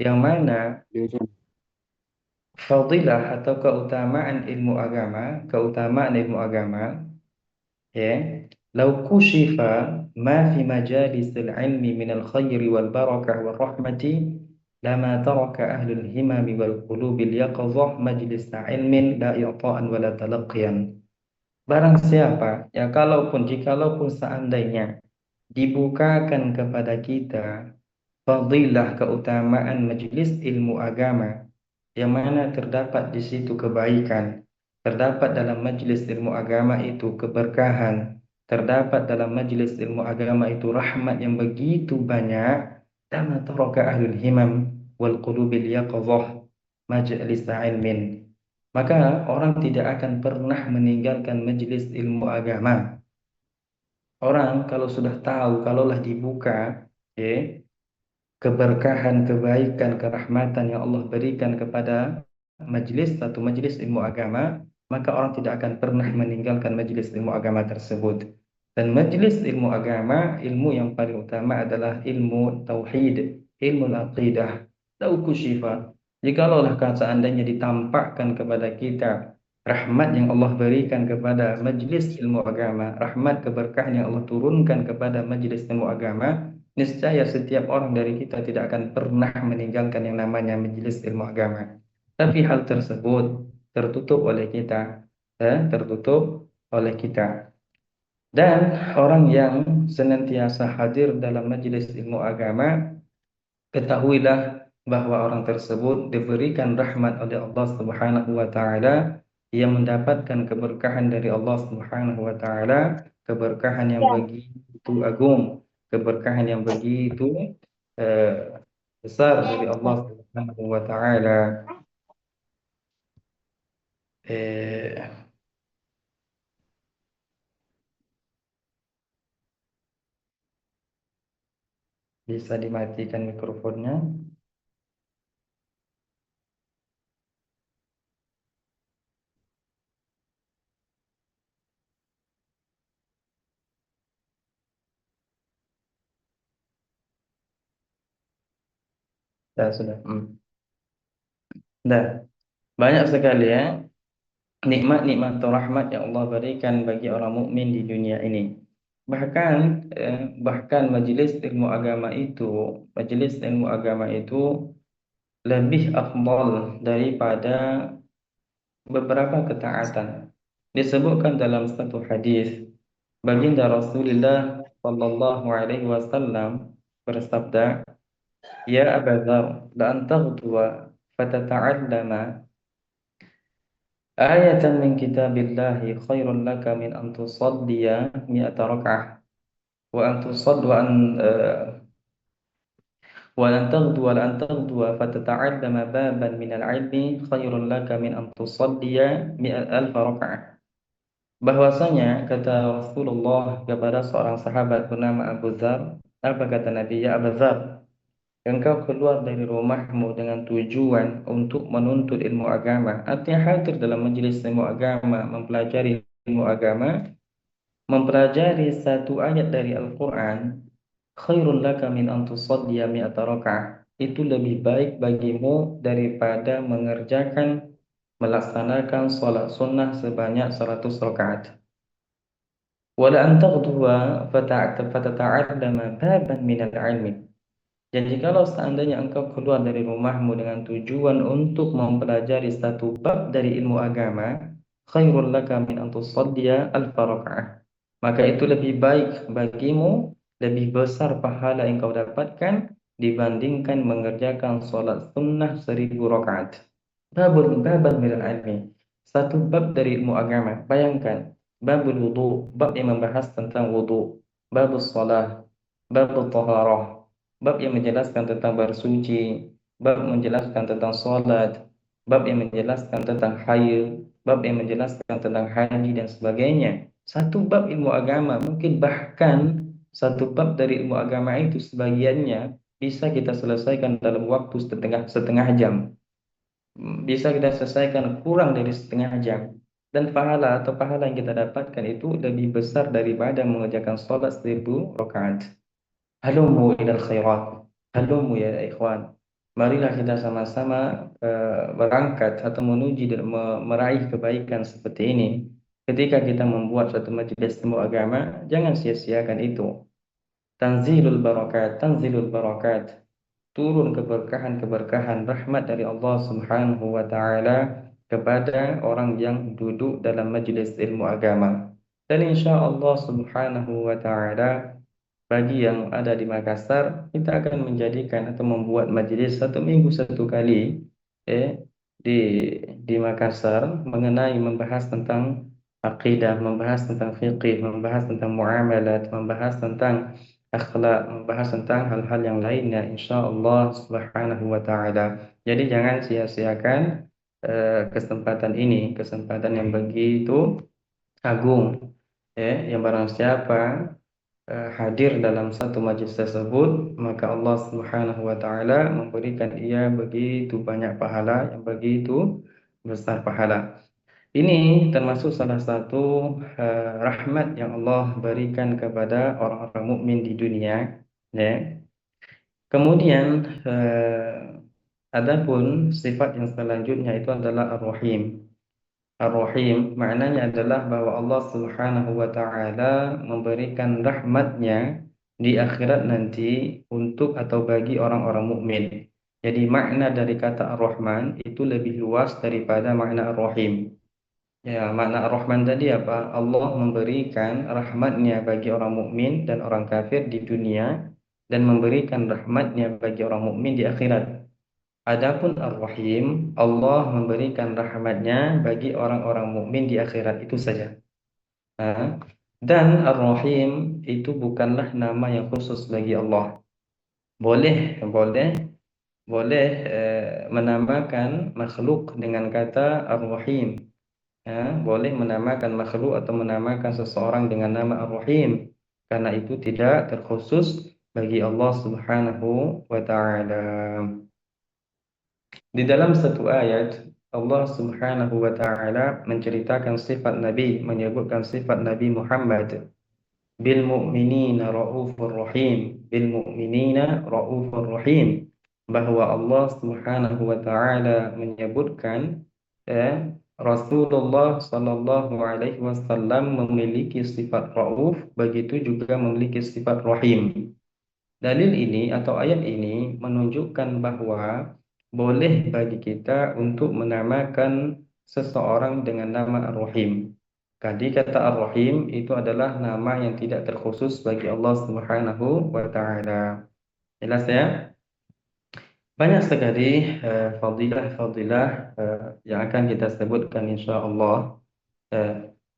yang mana Iya, fadilah atau keutamaan ilmu agama, ya, lau kushifa ma fi majalisil ilmi minal khairi wal barakah wal rahmati lama taraka ahlul himami wal qulubil yaqظah majlisa ilmin la i'ta'an wala talaqqiyan. Barang siapa, ya jikalaupun seandainya dibukakan kepada kita fadilah keutamaan majelis ilmu agama, yang mana terdapat di situ kebaikan, terdapat dalam majelis ilmu agama itu keberkahan, terdapat dalam majelis ilmu agama itu rahmat yang begitu banyak, lama taraka ahlul himam wal qulubil yaqظah majlis ilmin. Maka orang tidak akan pernah meninggalkan majelis ilmu agama. Orang kalau sudah tahu, kalaulah dibuka, ya, keberkahan, kebaikan, kerahmatan yang Allah berikan kepada satu majelis ilmu agama, maka orang tidak akan pernah meninggalkan majelis ilmu agama tersebut. Dan majelis ilmu agama, ilmu yang paling utama adalah ilmu tauhid, ilmu aqidah, tauku syifa. Jikalau seandainya ditampakkan kepada kita rahmat yang Allah berikan kepada majelis ilmu agama, rahmat keberkahan yang Allah turunkan kepada majelis ilmu agama, niscaya setiap orang dari kita tidak akan pernah meninggalkan yang namanya majelis ilmu agama. Tapi hal tersebut tertutup oleh kita, tertutup oleh kita. Dan orang yang senantiasa hadir dalam majelis ilmu agama, ketahuilah bahwa orang tersebut diberikan rahmat oleh Allah Subhanahu wa taala, yang mendapatkan keberkahan dari Allah Subhanahu wa taala, keberkahan yang begitu agung, keberkahan yang begitu eh, besar dari Allah Subhanahu wa taala. Eh, Bisa dimatikan mikrofonnya. Sudah. Dah, banyak sekali ya nikmat-nikmat atau rahmat yang Allah berikan bagi orang mukmin di dunia ini. Bahkan bahkan majelis ilmu agama itu lebih afdal daripada beberapa ketaatan. Disebutkan dalam satu hadis, baginda Rasulullah sallallahu alaihi wasallam bersabda, "Ya Abu Dzar, la an taghduwa fatata'allama ayatan min kitabillahi khairun laka min an tusalliya mi'ata rak'ah wa an tusad wa an taghduwa fatata'allama baban min al-'ilmi khairun laka min an tusalliya alfa rak'ah." Bahwasanya kata Rasulullah kepada seorang sahabat bernama Abu Dzar, apa kata Nabi? "Ya Abu Dzar, engkau keluar dari rumahmu dengan tujuan untuk menuntut ilmu agama, artinya hadir dalam majelis ilmu agama, mempelajari ilmu agama, mempelajari satu ayat dari Al-Quran, khairun laka min an tusalliya mi'ata raka'ah. Itu lebih baik bagimu daripada melaksanakan sholat sunnah sebanyak 100 rakaat. Wala an taghduwa fatata'allama baban minal ilmi. Dan jikalau seandainya engkau keluar dari rumahmu dengan tujuan untuk mempelajari satu bab dari ilmu agama, khairul laka min an tusalliya alfa raka'ah. Maka itu lebih baik bagimu, lebih besar pahala yang kau dapatkan dibandingkan mengerjakan sholat sunnah 1000 rakaat. Babal minal ilmi. Satu bab dari ilmu agama. Bayangkan, babul wudu, bab yang membahas tentang wudu, babul salah, babul taharah, bab yang menjelaskan tentang bersuci, bab menjelaskan tentang salat, bab yang menjelaskan tentang haid, bab yang menjelaskan tentang haji dan sebagainya. Satu bab ilmu agama, mungkin bahkan satu bab dari ilmu agama itu sebagiannya bisa kita selesaikan dalam waktu setengah jam, bisa kita selesaikan kurang dari setengah jam, dan pahala yang kita dapatkan itu lebih besar daripada mengerjakan sholat 1000 rakaat. Halumu ilal khairat, halumu ya ikhwan, marilah kita sama-sama berangkat atau menuju dan meraih kebaikan seperti ini. Ketika kita membuat suatu majelis temu agama, jangan sia-siakan itu. Tanzilul barakat, turun keberkahan-keberkahan rahmat dari Allah Subhanahu wa taala kepada orang yang duduk dalam majelis ilmu agama. Dan insya Allah Subhanahu wa taala bagi yang ada di Makassar, kita akan menjadikan atau membuat majelis 1 minggu 1 kali di Makassar mengenai membahas tentang akidah, membahas tentang fikih, membahas tentang muamalat, membahas tentang akhlak, membahas tentang hal-hal yang lainnya insya Allah Subhanahu wa taala. Jadi jangan sia-siakan kesempatan ini, kesempatan yang begitu agung yang barang siapa hadir dalam satu majlis tersebut, maka Allah Subhanahu wa taala memberikan ia begitu banyak pahala, yang begitu besar pahala. Ini termasuk salah satu rahmat yang Allah berikan kepada orang-orang mukmin di dunia, ya. Kemudian adapun sifat yang selanjutnya itu adalah Ar-Rahim. Ar-Rahim maknanya adalah bahwa Allah Subhanahu wa taala memberikan rahmatnya di akhirat nanti untuk atau bagi orang-orang mukmin. Jadi makna dari kata Ar-Rahman itu lebih luas daripada makna Ar-Rahim. Ya, makna Ar-Rahman tadi apa? Allah memberikan rahmatnya bagi orang mukmin dan orang kafir di dunia dan memberikan rahmatnya bagi orang mukmin di akhirat. Adapun Ar-Rahim, Allah memberikan rahmatnya bagi orang-orang mukmin di akhirat itu saja. Nah, dan Ar-Rahim itu bukanlah nama yang khusus bagi Allah. Boleh, boleh, boleh menamakan makhluk dengan kata Ar-Rahim. Ya, boleh menamakan makhluk atau menamakan seseorang dengan nama Ar-Rahim, karena itu tidak terkhusus bagi Allah Subhanahu wa taala. Di dalam satu ayat, Allah Subhanahu wa taala menceritakan sifat Nabi, menyebutkan sifat Nabi Muhammad, bil mu'minina raufur rahim, bil mu'minina raufur rahim, bahwa Allah Subhanahu wa taala menyebutkan Rasulullah sallallahu alaihi wasallam memiliki sifat rauf, begitu juga memiliki sifat rahim. Dalil ini atau ayat ini menunjukkan bahwa boleh bagi kita untuk menamakan seseorang dengan nama Ar-Rahim. Jadi kata Ar-Rahim itu adalah nama yang tidak terkhusus bagi Allah Subhanahu wa taala. Jelas ya? Banyak sekali fadilah-fadilah yang akan kita sebutkan insya Allah.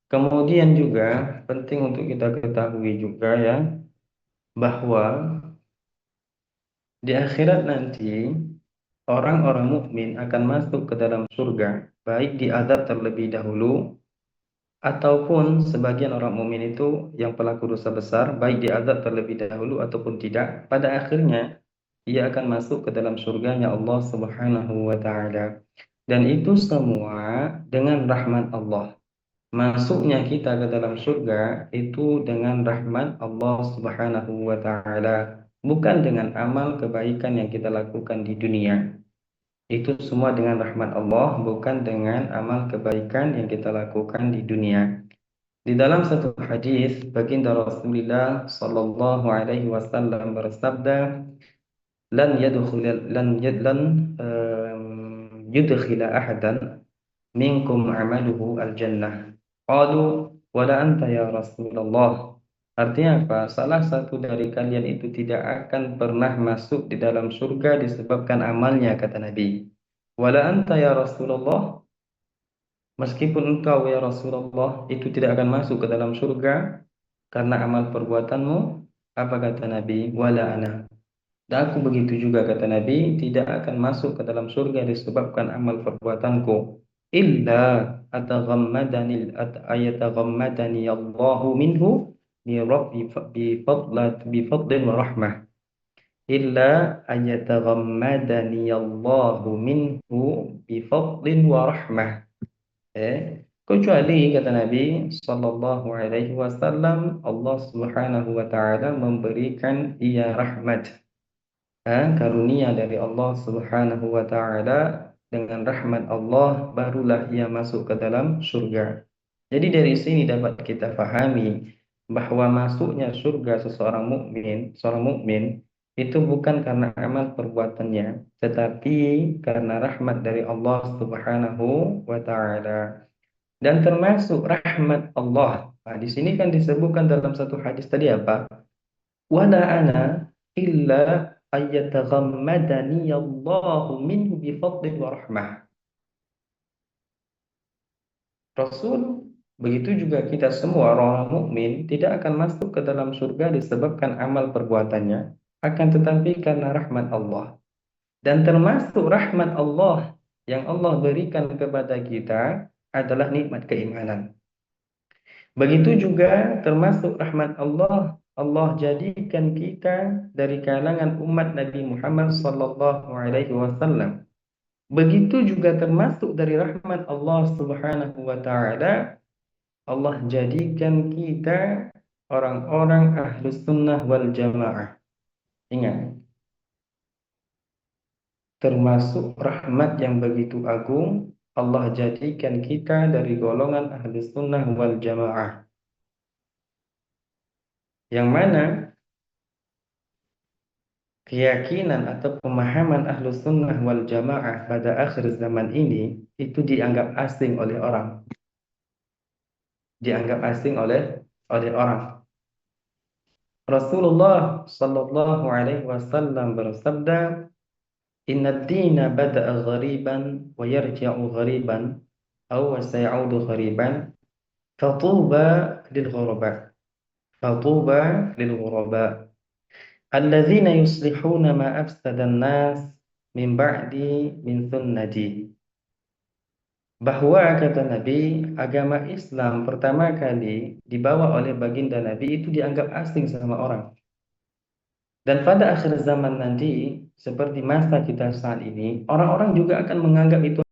Kemudian juga penting untuk kita ketahui juga ya bahwa di akhirat nanti orang-orang mukmin akan masuk ke dalam surga, baik diazab terlebih dahulu ataupun sebagian orang mukmin itu yang pelaku dosa besar, baik diazab terlebih dahulu ataupun tidak, pada akhirnya ia akan masuk ke dalam surganya Allah Subhanahu wa taala. Dan itu semua dengan rahmat Allah. Masuknya kita ke dalam surga itu dengan rahmat Allah Subhanahu wa taala, bukan dengan amal kebaikan yang kita lakukan di dunia. Itu semua dengan rahmat Allah, bukan dengan amal kebaikan yang kita lakukan di dunia. Di dalam satu hadis, baginda Rasulullah sallallahu alaihi wasallam bersabda, "Lan yadkhul yudkhila ahadan minkum amaluhu al-jannah." Qalu, "Wala anta ya Rasulullah." Artinya apa? Salah satu dari kalian itu tidak akan pernah masuk di dalam surga disebabkan amalnya, kata Nabi. Wala anta ya Rasulullah, meskipun engkau ya Rasulullah itu tidak akan masuk ke dalam surga karena amal perbuatanmu, apa kata Nabi? Wala ana. Dan aku begitu juga, kata Nabi, tidak akan masuk ke dalam surga disebabkan amal perbuatanku. Illa ayataghammadani Allahu minhu bi fadlin wa rahmah. Illa ayataghammadani Allahu minhu bi fadlin wa rahmah. Kecuali kata Nabi sallallahu alaihi wasallam, Allah Subhanahu wa taala memberikan ia rahmat. karunia dari Allah Subhanahu wa taala, dengan rahmat Allah barulah ia masuk ke dalam surga. Jadi dari sini dapat kita pahami bahwa masuknya surga seorang mukmin itu bukan karena amal perbuatannya, tetapi karena rahmat dari Allah Subhanahu wa taala. Dan termasuk rahmat Allah. Nah, di sini kan disebutkan dalam satu hadis tadi apa? Wala ana illa ayyataghammadani Allahu minhu bifadlih wa rahmah. Rasul, begitu juga kita semua orang mukmin tidak akan masuk ke dalam surga disebabkan amal perbuatannya, akan tetapi karena rahmat Allah. Dan termasuk rahmat Allah yang Allah berikan kepada kita adalah nikmat keimanan. Begitu juga termasuk rahmat Allah, Allah jadikan kita dari kalangan umat Nabi Muhammad sallallahu alaihi wasallam. Begitu juga termasuk dari rahmat Allah Subhanahu wa taala, Allah jadikan kita orang-orang ahlus sunnah wal jamaah. Ingat, termasuk rahmat yang begitu agung, Allah jadikan kita dari golongan ahlus sunnah wal jamaah. Yang mana keyakinan atau pemahaman ahlus sunnah wal jamaah pada akhir zaman ini itu dianggap asing oleh orang. Dianggap asing oleh orang. Rasulullah sallallahu alaihi wasallam bersabda, "Inna ad-dina bada'a ghariban wa yarji'u ghariban aw sayaudu ghariban, fatuba lil ghuraba. Fatuba lil ghuraba. Alladzina yuslihuna ma afsadan nas min ba'di min sunnati." Bahwa kata Nabi, agama Islam pertama kali dibawa oleh baginda Nabi itu dianggap asing sama orang. Dan pada akhir zaman nanti, seperti masa kita saat ini, orang-orang juga akan menganggap itu